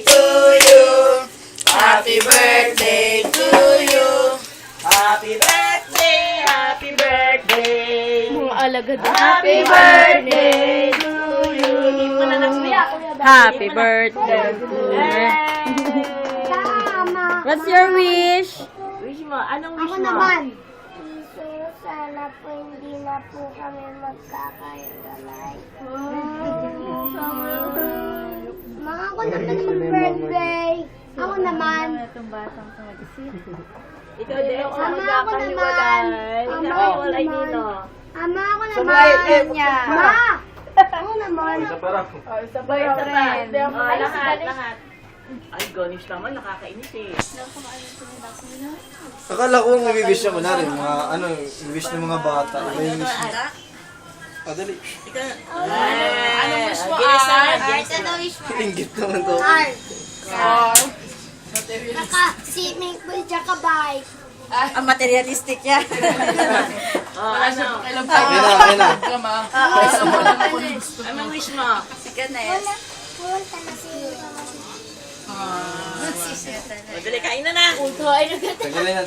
to you. Happy birthday to you. Happy birthday, happy birthday. Mga alagad. Happy birthday to you. Happy birthday to you. What's your wish? Wish mo, anong wish Ako mo? naman. Sana po hindi na po kami magkakahiwalay. Mga ako naman mag-birthday. Ako naman. Ikaw din, sa Ama ako naman. magkakahiwalay. Ama ako Nakahiwalay naman. nino. Ama ako Sabay, naman. niya. Ma! Ako naman. Sabay, sabay. Lahat. Ay, gonis naman, nakakainis eh. Akala ko ang nabibis niya ko na rin, mga ano, ibis ng mga bata. May wish niya. Dali. Anong wish mo, Art? Inggit naman to. Tsaka swimming pool, tsaka bike. Ang materialistic yan. Oh, ano? Ayun na. Anong wish mo? Punta na si Madali, kain na na. Tagalin na.